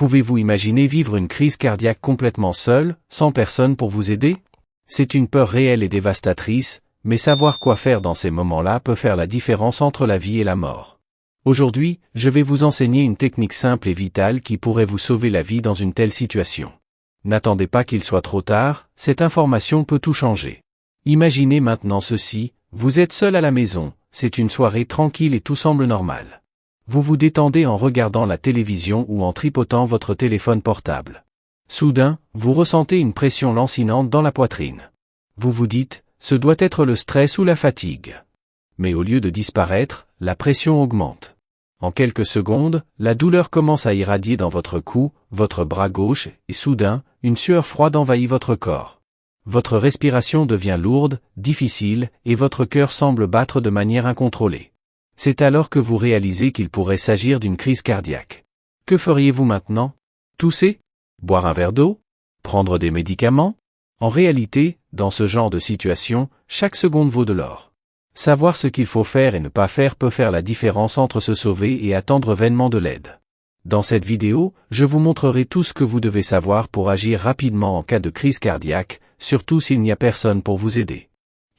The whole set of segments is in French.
Pouvez-vous imaginer vivre une crise cardiaque complètement seul, sans personne pour vous aider? C'est une peur réelle et dévastatrice, mais savoir quoi faire dans ces moments-là peut faire la différence entre la vie et la mort. Aujourd'hui, je vais vous enseigner une technique simple et vitale qui pourrait vous sauver la vie dans une telle situation. N'attendez pas qu'il soit trop tard, cette information peut tout changer. Imaginez maintenant ceci, vous êtes seul à la maison, c'est une soirée tranquille et tout semble normal. Vous vous détendez en regardant la télévision ou en tripotant votre téléphone portable. Soudain, vous ressentez une pression lancinante dans la poitrine. Vous vous dites, ce doit être le stress ou la fatigue. Mais au lieu de disparaître, la pression augmente. En quelques secondes, la douleur commence à irradier dans votre cou, votre bras gauche, et soudain, une sueur froide envahit votre corps. Votre respiration devient lourde, difficile, et votre cœur semble battre de manière incontrôlée. C'est alors que vous réalisez qu'il pourrait s'agir d'une crise cardiaque. Que feriez-vous maintenant? Tousser? Boire un verre d'eau? Prendre des médicaments? En réalité, dans ce genre de situation, chaque seconde vaut de l'or. Savoir ce qu'il faut faire et ne pas faire peut faire la différence entre se sauver et attendre vainement de l'aide. Dans cette vidéo, je vous montrerai tout ce que vous devez savoir pour agir rapidement en cas de crise cardiaque, surtout s'il n'y a personne pour vous aider.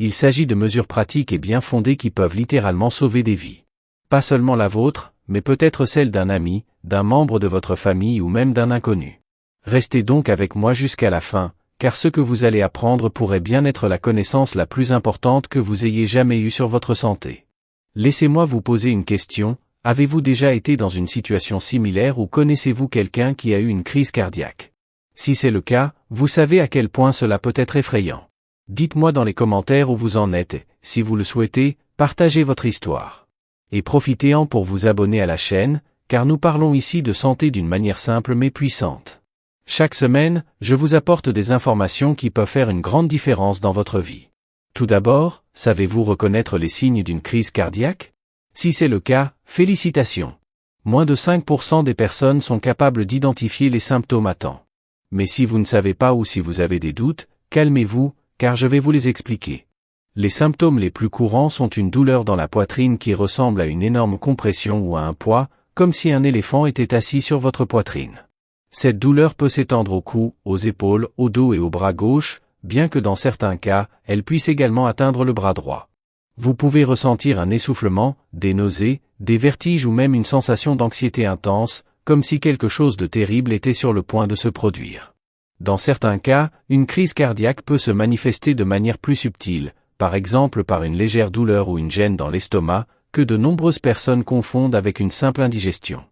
Il s'agit de mesures pratiques et bien fondées qui peuvent littéralement sauver des vies. Pas seulement la vôtre, mais peut-être celle d'un ami, d'un membre de votre famille ou même d'un inconnu. Restez donc avec moi jusqu'à la fin, car ce que vous allez apprendre pourrait bien être la connaissance la plus importante que vous ayez jamais eue sur votre santé. Laissez-moi vous poser une question, avez-vous déjà été dans une situation similaire ou connaissez-vous quelqu'un qui a eu une crise cardiaque? Si c'est le cas, vous savez à quel point cela peut être effrayant. Dites-moi dans les commentaires où vous en êtes et, si vous le souhaitez, partagez votre histoire. Et profitez-en pour vous abonner à la chaîne, car nous parlons ici de santé d'une manière simple mais puissante. Chaque semaine, je vous apporte des informations qui peuvent faire une grande différence dans votre vie. Tout d'abord, savez-vous reconnaître les signes d'une crise cardiaque? Si c'est le cas, félicitations. Moins de 5% des personnes sont capables d'identifier les symptômes à temps. Mais si vous ne savez pas ou si vous avez des doutes, calmez-vous, car je vais vous les expliquer. Les symptômes les plus courants sont une douleur dans la poitrine qui ressemble à une énorme compression ou à un poids, comme si un éléphant était assis sur votre poitrine. Cette douleur peut s'étendre au cou, aux épaules, au dos et au bras gauche, bien que dans certains cas, elle puisse également atteindre le bras droit. Vous pouvez ressentir un essoufflement, des nausées, des vertiges ou même une sensation d'anxiété intense, comme si quelque chose de terrible était sur le point de se produire. Dans certains cas, une crise cardiaque peut se manifester de manière plus subtile, par exemple par une légère douleur ou une gêne dans l'estomac, que de nombreuses personnes confondent avec une simple indigestion.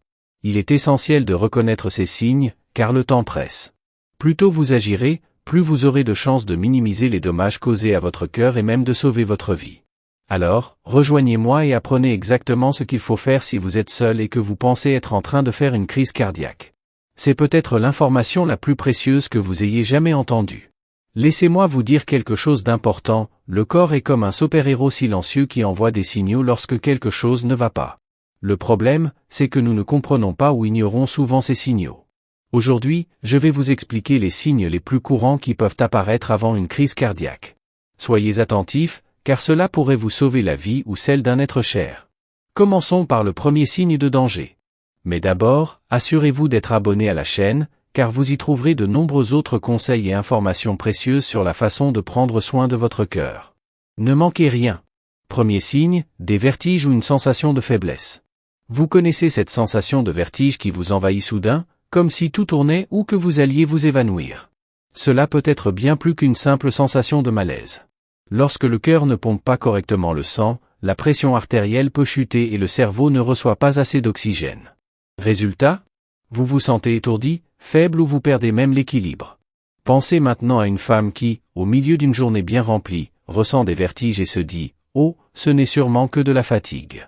Il est essentiel de reconnaître ces signes, car le temps presse. Plus tôt vous agirez, plus vous aurez de chances de minimiser les dommages causés à votre cœur et même de sauver votre vie. Alors, rejoignez-moi et apprenez exactement ce qu'il faut faire si vous êtes seul et que vous pensez être en train de faire une crise cardiaque. C'est peut-être l'information la plus précieuse que vous ayez jamais entendue. Laissez-moi vous dire quelque chose d'important, le corps est comme un super-héros silencieux qui envoie des signaux lorsque quelque chose ne va pas. Le problème, c'est que nous ne comprenons pas ou ignorons souvent ces signaux. Aujourd'hui, je vais vous expliquer les signes les plus courants qui peuvent apparaître avant une crise cardiaque. Soyez attentifs, car cela pourrait vous sauver la vie ou celle d'un être cher. Commençons par le premier signe de danger. Mais d'abord, assurez-vous d'être abonné à la chaîne, car vous y trouverez de nombreux autres conseils et informations précieuses sur la façon de prendre soin de votre cœur. Ne manquez rien. Premier signe, des vertiges ou une sensation de faiblesse. Vous connaissez cette sensation de vertige qui vous envahit soudain, comme si tout tournait ou que vous alliez vous évanouir. Cela peut être bien plus qu'une simple sensation de malaise. Lorsque le cœur ne pompe pas correctement le sang, la pression artérielle peut chuter et le cerveau ne reçoit pas assez d'oxygène. Résultat? Vous vous sentez étourdi, faible ou vous perdez même l'équilibre. Pensez maintenant à une femme qui, au milieu d'une journée bien remplie, ressent des vertiges et se dit « Oh, ce n'est sûrement que de la fatigue ».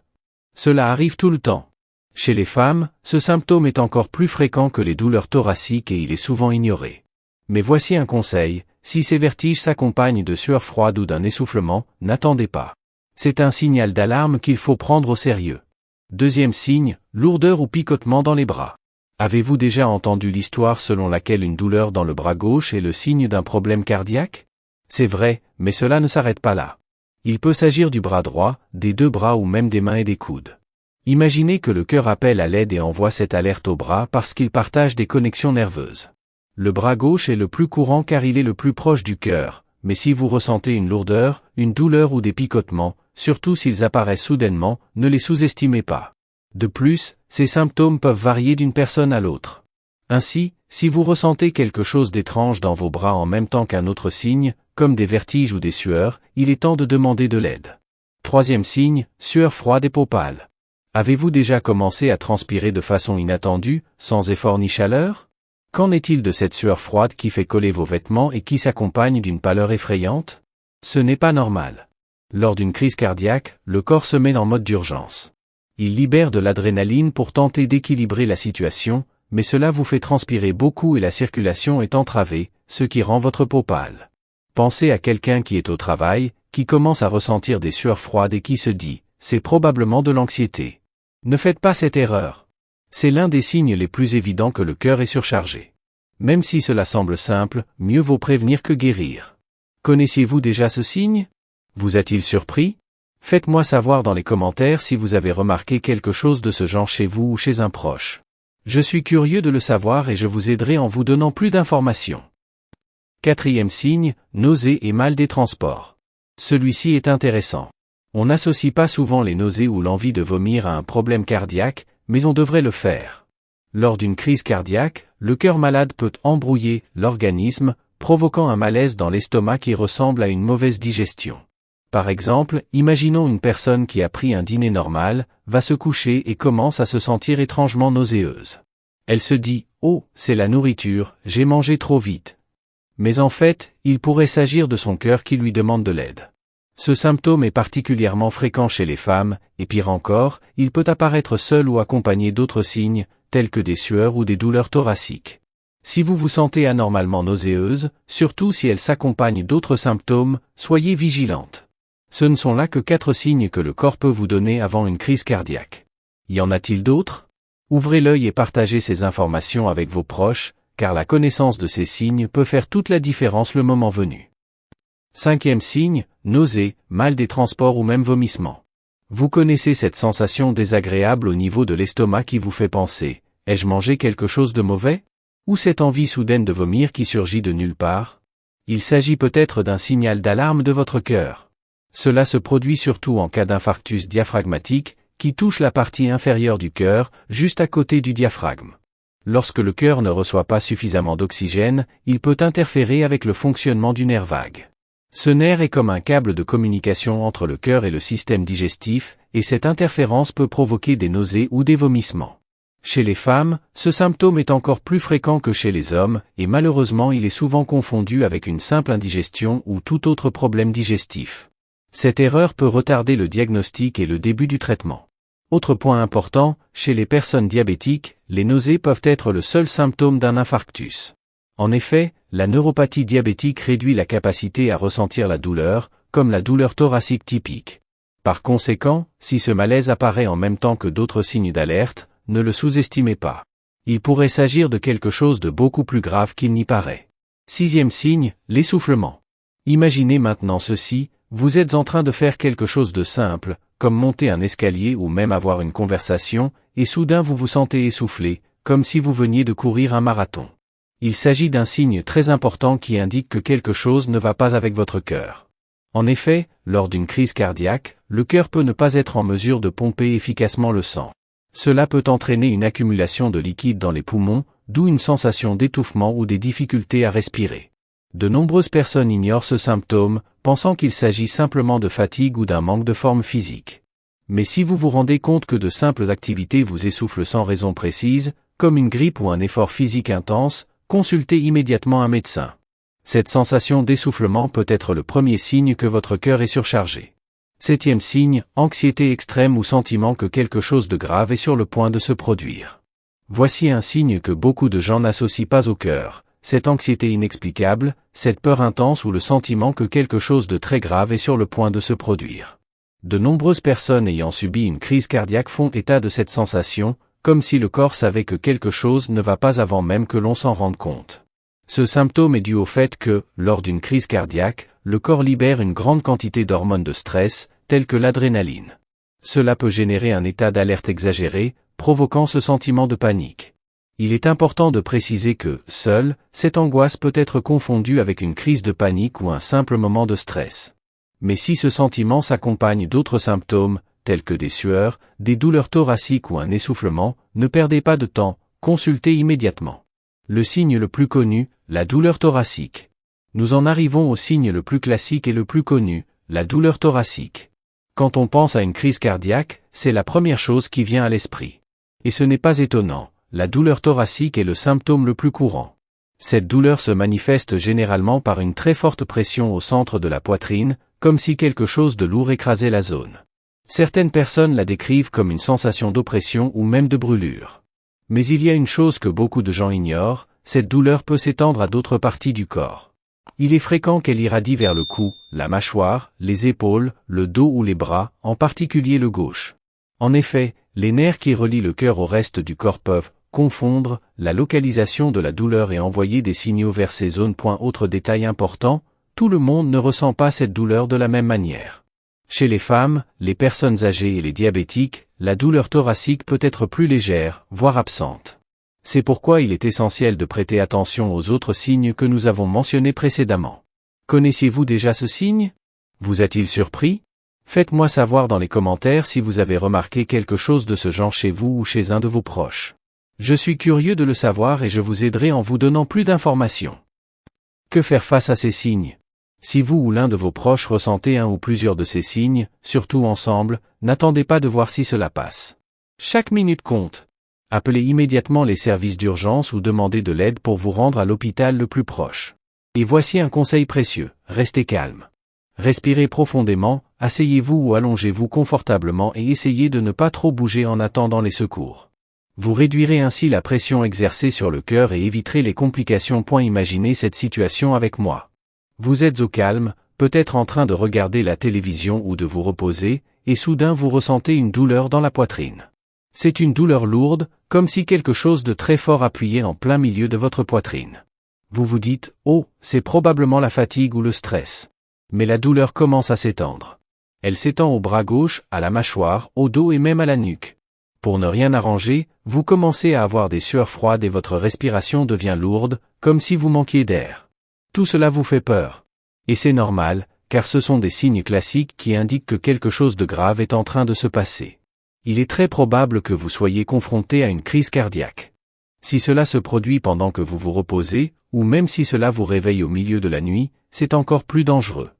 Cela arrive tout le temps. Chez les femmes, ce symptôme est encore plus fréquent que les douleurs thoraciques et il est souvent ignoré. Mais voici un conseil, si ces vertiges s'accompagnent de sueur froide ou d'un essoufflement, n'attendez pas. C'est un signal d'alarme qu'il faut prendre au sérieux. Deuxième signe, lourdeur ou picotement dans les bras. Avez-vous déjà entendu l'histoire selon laquelle une douleur dans le bras gauche est le signe d'un problème cardiaque? C'est vrai, mais cela ne s'arrête pas là. Il peut s'agir du bras droit, des deux bras ou même des mains et des coudes. Imaginez que le cœur appelle à l'aide et envoie cette alerte au bras parce qu'il partage des connexions nerveuses. Le bras gauche est le plus courant car il est le plus proche du cœur, mais si vous ressentez une lourdeur, une douleur ou des picotements, surtout s'ils apparaissent soudainement, ne les sous-estimez pas. De plus, ces symptômes peuvent varier d'une personne à l'autre. Ainsi, si vous ressentez quelque chose d'étrange dans vos bras en même temps qu'un autre signe, comme des vertiges ou des sueurs, il est temps de demander de l'aide. Troisième signe, sueur froide et peau pâle. Avez-vous déjà commencé à transpirer de façon inattendue, sans effort ni chaleur? Qu'en est-il de cette sueur froide qui fait coller vos vêtements et qui s'accompagne d'une pâleur effrayante? Ce n'est pas normal. Lors d'une crise cardiaque, le corps se met en mode d'urgence. Il libère de l'adrénaline pour tenter d'équilibrer la situation, mais cela vous fait transpirer beaucoup et la circulation est entravée, ce qui rend votre peau pâle. Pensez à quelqu'un qui est au travail, qui commence à ressentir des sueurs froides et qui se dit « c'est probablement de l'anxiété ». Ne faites pas cette erreur. C'est l'un des signes les plus évidents que le cœur est surchargé. Même si cela semble simple, mieux vaut prévenir que guérir. Connaissiez-vous déjà ce signe? Vous a-t-il surpris? Faites-moi savoir dans les commentaires si vous avez remarqué quelque chose de ce genre chez vous ou chez un proche. Je suis curieux de le savoir et je vous aiderai en vous donnant plus d'informations. Quatrième signe, nausées et mal des transports. Celui-ci est intéressant. On n'associe pas souvent les nausées ou l'envie de vomir à un problème cardiaque, mais on devrait le faire. Lors d'une crise cardiaque, le cœur malade peut embrouiller l'organisme, provoquant un malaise dans l'estomac qui ressemble à une mauvaise digestion. Par exemple, imaginons une personne qui a pris un dîner normal, va se coucher et commence à se sentir étrangement nauséeuse. Elle se dit « Oh, c'est la nourriture, j'ai mangé trop vite ». Mais en fait, il pourrait s'agir de son cœur qui lui demande de l'aide. Ce symptôme est particulièrement fréquent chez les femmes, et pire encore, il peut apparaître seul ou accompagné d'autres signes, tels que des sueurs ou des douleurs thoraciques. Si vous vous sentez anormalement nauséeuse, surtout si elle s'accompagne d'autres symptômes, soyez vigilante. Ce ne sont là que 4 signes que le corps peut vous donner avant une crise cardiaque. Y en a-t-il d'autres? Ouvrez l'œil et partagez ces informations avec vos proches, car la connaissance de ces signes peut faire toute la différence le moment venu. Cinquième signe, nausées, mal des transports ou même vomissements. Vous connaissez cette sensation désagréable au niveau de l'estomac qui vous fait penser « ai-je mangé quelque chose de mauvais ?» ou cette envie soudaine de vomir qui surgit de nulle part? Il s'agit peut-être d'un signal d'alarme de votre cœur. Cela se produit surtout en cas d'infarctus diaphragmatique, qui touche la partie inférieure du cœur, juste à côté du diaphragme. Lorsque le cœur ne reçoit pas suffisamment d'oxygène, il peut interférer avec le fonctionnement du nerf vague. Ce nerf est comme un câble de communication entre le cœur et le système digestif, et cette interférence peut provoquer des nausées ou des vomissements. Chez les femmes, ce symptôme est encore plus fréquent que chez les hommes, et malheureusement il est souvent confondu avec une simple indigestion ou tout autre problème digestif. Cette erreur peut retarder le diagnostic et le début du traitement. Autre point important, chez les personnes diabétiques, les nausées peuvent être le seul symptôme d'un infarctus. En effet, la neuropathie diabétique réduit la capacité à ressentir la douleur, comme la douleur thoracique typique. Par conséquent, si ce malaise apparaît en même temps que d'autres signes d'alerte, ne le sous-estimez pas. Il pourrait s'agir de quelque chose de beaucoup plus grave qu'il n'y paraît. Sixième signe, l'essoufflement. Imaginez maintenant ceci, vous êtes en train de faire quelque chose de simple, comme monter un escalier ou même avoir une conversation, et soudain vous vous sentez essoufflé, comme si vous veniez de courir un marathon. Il s'agit d'un signe très important qui indique que quelque chose ne va pas avec votre cœur. En effet, lors d'une crise cardiaque, le cœur peut ne pas être en mesure de pomper efficacement le sang. Cela peut entraîner une accumulation de liquide dans les poumons, d'où une sensation d'étouffement ou des difficultés à respirer. De nombreuses personnes ignorent ce symptôme, pensant qu'il s'agit simplement de fatigue ou d'un manque de forme physique. Mais si vous vous rendez compte que de simples activités vous essoufflent sans raison précise, comme une grippe ou un effort physique intense, consultez immédiatement un médecin. Cette sensation d'essoufflement peut être le premier signe que votre cœur est surchargé. Septième signe, anxiété extrême ou sentiment que quelque chose de grave est sur le point de se produire. Voici un signe que beaucoup de gens n'associent pas au cœur. Cette anxiété inexplicable, cette peur intense ou le sentiment que quelque chose de très grave est sur le point de se produire. De nombreuses personnes ayant subi une crise cardiaque font état de cette sensation, comme si le corps savait que quelque chose ne va pas avant même que l'on s'en rende compte. Ce symptôme est dû au fait que, lors d'une crise cardiaque, le corps libère une grande quantité d'hormones de stress, telles que l'adrénaline. Cela peut générer un état d'alerte exagéré, provoquant ce sentiment de panique. Il est important de préciser que, seule, cette angoisse peut être confondue avec une crise de panique ou un simple moment de stress. Mais si ce sentiment s'accompagne d'autres symptômes, tels que des sueurs, des douleurs thoraciques ou un essoufflement, ne perdez pas de temps, consultez immédiatement. Le signe le plus connu, la douleur thoracique. Nous en arrivons au signe le plus classique et le plus connu, la douleur thoracique. Quand on pense à une crise cardiaque, c'est la première chose qui vient à l'esprit. Et ce n'est pas étonnant, la douleur thoracique est le symptôme le plus courant. Cette douleur se manifeste généralement par une très forte pression au centre de la poitrine, comme si quelque chose de lourd écrasait la zone. Certaines personnes la décrivent comme une sensation d'oppression ou même de brûlure. Mais il y a une chose que beaucoup de gens ignorent, cette douleur peut s'étendre à d'autres parties du corps. Il est fréquent qu'elle irradie vers le cou, la mâchoire, les épaules, le dos ou les bras, en particulier le gauche. En effet, les nerfs qui relient le cœur au reste du corps peuvent confondre la localisation de la douleur et envoyer des signaux vers ces zones. Autre détail important, tout le monde ne ressent pas cette douleur de la même manière. Chez les femmes, les personnes âgées et les diabétiques, la douleur thoracique peut être plus légère, voire absente. C'est pourquoi il est essentiel de prêter attention aux autres signes que nous avons mentionnés précédemment. Connaissiez-vous déjà ce signe? Vous a-t-il surpris? Faites-moi savoir dans les commentaires si vous avez remarqué quelque chose de ce genre chez vous ou chez un de vos proches. Je suis curieux de le savoir et je vous aiderai en vous donnant plus d'informations. Que faire face à ces signes? Si vous ou l'un de vos proches ressentez un ou plusieurs de ces signes, surtout ensemble, n'attendez pas de voir si cela passe. Chaque minute compte. Appelez immédiatement les services d'urgence ou demandez de l'aide pour vous rendre à l'hôpital le plus proche. Et voici un conseil précieux, restez calme. Respirez profondément, asseyez-vous ou allongez-vous confortablement et essayez de ne pas trop bouger en attendant les secours. Vous réduirez ainsi la pression exercée sur le cœur et éviterez les complications. Imaginez cette situation avec moi. Vous êtes au calme, peut-être en train de regarder la télévision ou de vous reposer, et soudain vous ressentez une douleur dans la poitrine. C'est une douleur lourde, comme si quelque chose de très fort appuyait en plein milieu de votre poitrine. Vous vous dites, oh, c'est probablement la fatigue ou le stress. Mais la douleur commence à s'étendre. Elle s'étend au bras gauche, à la mâchoire, au dos et même à la nuque. Pour ne rien arranger, vous commencez à avoir des sueurs froides et votre respiration devient lourde, comme si vous manquiez d'air. Tout cela vous fait peur. Et c'est normal, car ce sont des signes classiques qui indiquent que quelque chose de grave est en train de se passer. Il est très probable que vous soyez confronté à une crise cardiaque. Si cela se produit pendant que vous vous reposez, ou même si cela vous réveille au milieu de la nuit, c'est encore plus dangereux.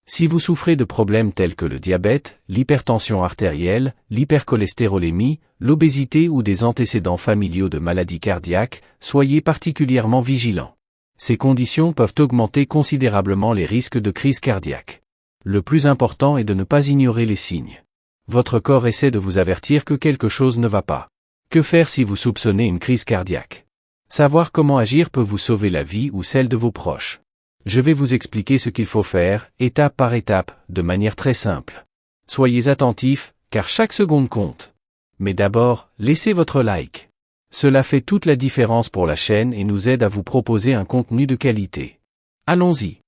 Si vous souffrez de problèmes tels que le diabète, l'hypertension artérielle, l'hypercholestérolémie, l'obésité ou des antécédents familiaux de maladies cardiaques, soyez particulièrement vigilants. Ces conditions peuvent augmenter considérablement les risques de crise cardiaque. Le plus important est de ne pas ignorer les signes. Votre corps essaie de vous avertir que quelque chose ne va pas. Que faire si vous soupçonnez une crise cardiaque? Savoir comment agir peut vous sauver la vie ou celle de vos proches. Je vais vous expliquer ce qu'il faut faire, étape par étape, de manière très simple. Soyez attentifs, car chaque seconde compte. Mais d'abord, laissez votre like. Cela fait toute la différence pour la chaîne et nous aide à vous proposer un contenu de qualité. Allons-y.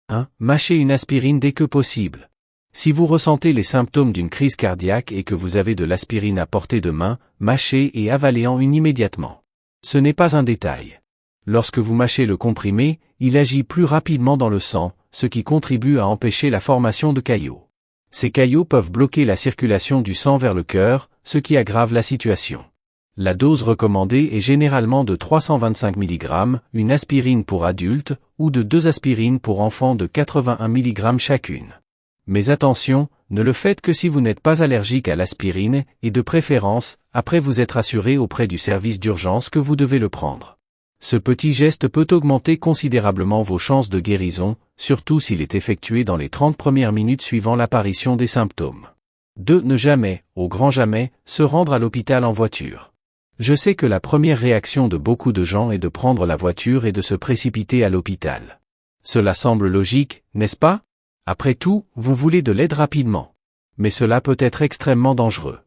1. Mâchez une aspirine dès que possible. Si vous ressentez les symptômes d'une crise cardiaque et que vous avez de l'aspirine à portée de main, mâchez et avalez-en une immédiatement. Ce n'est pas un détail. Lorsque vous mâchez le comprimé, il agit plus rapidement dans le sang, ce qui contribue à empêcher la formation de caillots. Ces caillots peuvent bloquer la circulation du sang vers le cœur, ce qui aggrave la situation. La dose recommandée est généralement de 325 mg, une aspirine pour adultes, ou de 2 aspirines pour enfants de 81 mg chacune. Mais attention, ne le faites que si vous n'êtes pas allergique à l'aspirine, et de préférence, après vous être assuré auprès du service d'urgence que vous devez le prendre. Ce petit geste peut augmenter considérablement vos chances de guérison, surtout s'il est effectué dans les 30 premières minutes suivant l'apparition des symptômes. 2. Ne jamais, au grand jamais, se rendre à l'hôpital en voiture. Je sais que la première réaction de beaucoup de gens est de prendre la voiture et de se précipiter à l'hôpital. Cela semble logique, n'est-ce pas? Après tout, vous voulez de l'aide rapidement. Mais cela peut être extrêmement dangereux.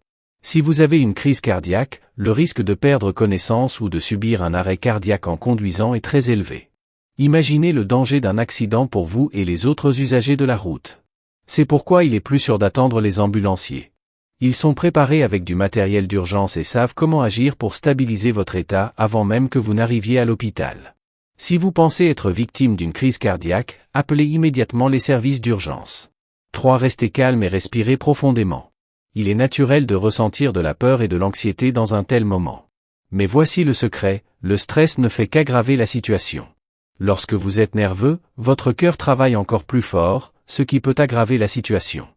Si vous avez une crise cardiaque, le risque de perdre connaissance ou de subir un arrêt cardiaque en conduisant est très élevé. Imaginez le danger d'un accident pour vous et les autres usagers de la route. C'est pourquoi il est plus sûr d'attendre les ambulanciers. Ils sont préparés avec du matériel d'urgence et savent comment agir pour stabiliser votre état avant même que vous n'arriviez à l'hôpital. Si vous pensez être victime d'une crise cardiaque, appelez immédiatement les services d'urgence. 3. Restez calme et respirez profondément. Il est naturel de ressentir de la peur et de l'anxiété dans un tel moment. Mais voici le secret, le stress ne fait qu'aggraver la situation. Lorsque vous êtes nerveux, votre cœur travaille encore plus fort, ce qui peut aggraver la situation.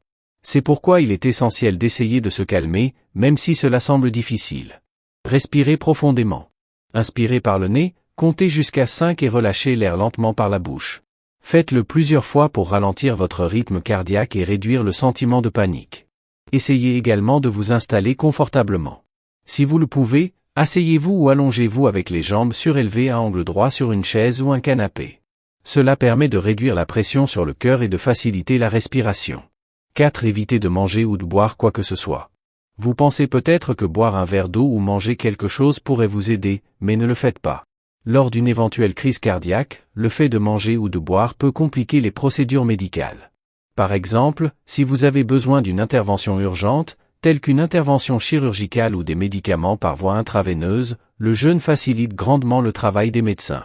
C'est pourquoi il est essentiel d'essayer de se calmer, même si cela semble difficile. Respirez profondément. Inspirez par le nez, comptez jusqu'à 5 et relâchez l'air lentement par la bouche. Faites-le plusieurs fois pour ralentir votre rythme cardiaque et réduire le sentiment de panique. Essayez également de vous installer confortablement. Si vous le pouvez, asseyez-vous ou allongez-vous avec les jambes surélevées à angle droit sur une chaise ou un canapé. Cela permet de réduire la pression sur le cœur et de faciliter la respiration. 4. Évitez de manger ou de boire quoi que ce soit. Vous pensez peut-être que boire un verre d'eau ou manger quelque chose pourrait vous aider, mais ne le faites pas. Lors d'une éventuelle crise cardiaque, le fait de manger ou de boire peut compliquer les procédures médicales. Par exemple, si vous avez besoin d'une intervention urgente, telle qu'une intervention chirurgicale ou des médicaments par voie intraveineuse, le jeûne facilite grandement le travail des médecins.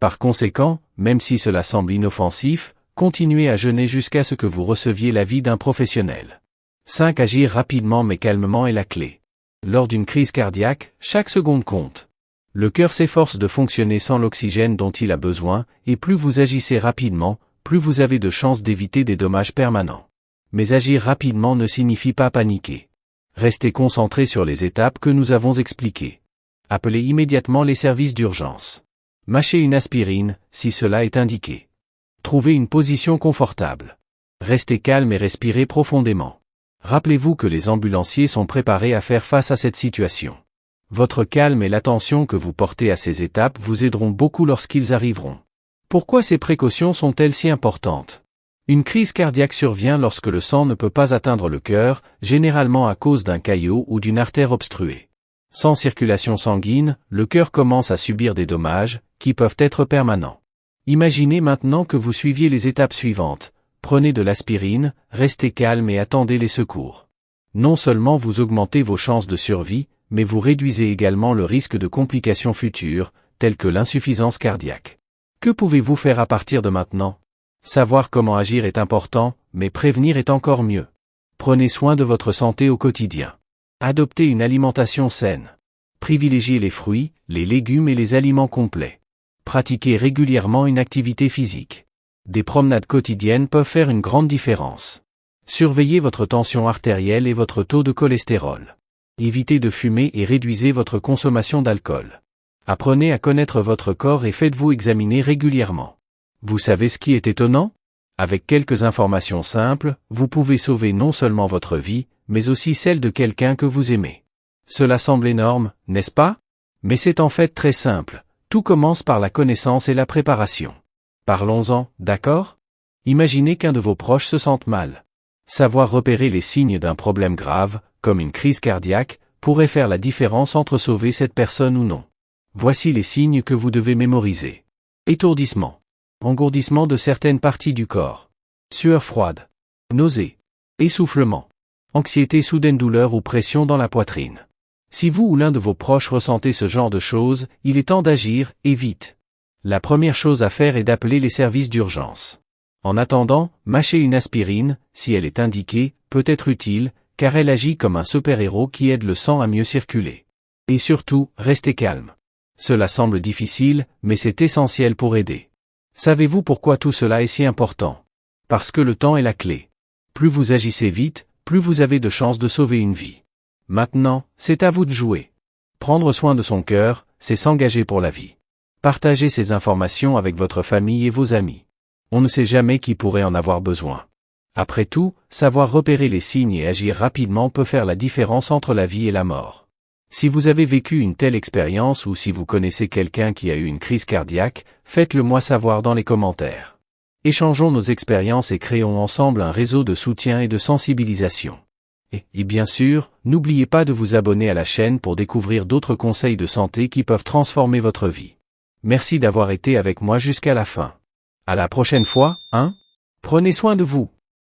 Par conséquent, même si cela semble inoffensif, continuez à jeûner jusqu'à ce que vous receviez l'avis d'un professionnel. 5. Agir rapidement mais calmement est la clé. Lors d'une crise cardiaque, chaque seconde compte. Le cœur s'efforce de fonctionner sans l'oxygène dont il a besoin, et plus vous agissez rapidement, plus vous avez de chances d'éviter des dommages permanents. Mais agir rapidement ne signifie pas paniquer. Restez concentré sur les étapes que nous avons expliquées. Appelez immédiatement les services d'urgence. Mâchez une aspirine, si cela est indiqué. Trouvez une position confortable. Restez calme et respirez profondément. Rappelez-vous que les ambulanciers sont préparés à faire face à cette situation. Votre calme et l'attention que vous portez à ces étapes vous aideront beaucoup lorsqu'ils arriveront. Pourquoi ces précautions sont-elles si importantes ? Une crise cardiaque survient lorsque le sang ne peut pas atteindre le cœur, généralement à cause d'un caillot ou d'une artère obstruée. Sans circulation sanguine, le cœur commence à subir des dommages, qui peuvent être permanents. Imaginez maintenant que vous suiviez les étapes suivantes. Prenez de l'aspirine, restez calme et attendez les secours. Non seulement vous augmentez vos chances de survie, mais vous réduisez également le risque de complications futures, telles que l'insuffisance cardiaque. Que pouvez-vous faire à partir de maintenant ? Savoir comment agir est important, mais prévenir est encore mieux. Prenez soin de votre santé au quotidien. Adoptez une alimentation saine. Privilégiez les fruits, les légumes et les aliments complets. Pratiquez régulièrement une activité physique. Des promenades quotidiennes peuvent faire une grande différence. Surveillez votre tension artérielle et votre taux de cholestérol. Évitez de fumer et réduisez votre consommation d'alcool. Apprenez à connaître votre corps et faites-vous examiner régulièrement. Vous savez ce qui est étonnant ? Avec quelques informations simples, vous pouvez sauver non seulement votre vie, mais aussi celle de quelqu'un que vous aimez. Cela semble énorme, n'est-ce pas ? Mais c'est en fait très simple. Tout commence par la connaissance et la préparation. Parlons-en, d'accord ? Imaginez qu'un de vos proches se sente mal. Savoir repérer les signes d'un problème grave, comme une crise cardiaque, pourrait faire la différence entre sauver cette personne ou non. Voici les signes que vous devez mémoriser. Étourdissement. Engourdissement de certaines parties du corps. Sueur froide. Nausées. Essoufflement. Anxiété soudaine, douleur ou pression dans la poitrine. Si vous ou l'un de vos proches ressentez ce genre de choses, il est temps d'agir, et vite. La première chose à faire est d'appeler les services d'urgence. En attendant, mâcher une aspirine, si elle est indiquée, peut être utile, car elle agit comme un super-héros qui aide le sang à mieux circuler. Et surtout, restez calme. Cela semble difficile, mais c'est essentiel pour aider. Savez-vous pourquoi tout cela est si important ? Parce que le temps est la clé. Plus vous agissez vite, plus vous avez de chances de sauver une vie. Maintenant, c'est à vous de jouer. Prendre soin de son cœur, c'est s'engager pour la vie. Partagez ces informations avec votre famille et vos amis. On ne sait jamais qui pourrait en avoir besoin. Après tout, savoir repérer les signes et agir rapidement peut faire la différence entre la vie et la mort. Si vous avez vécu une telle expérience ou si vous connaissez quelqu'un qui a eu une crise cardiaque, faites-le moi savoir dans les commentaires. Échangeons nos expériences et créons ensemble un réseau de soutien et de sensibilisation. Et bien sûr, n'oubliez pas de vous abonner à la chaîne pour découvrir d'autres conseils de santé qui peuvent transformer votre vie. Merci d'avoir été avec moi jusqu'à la fin. À la prochaine fois, hein ? Prenez soin de vous.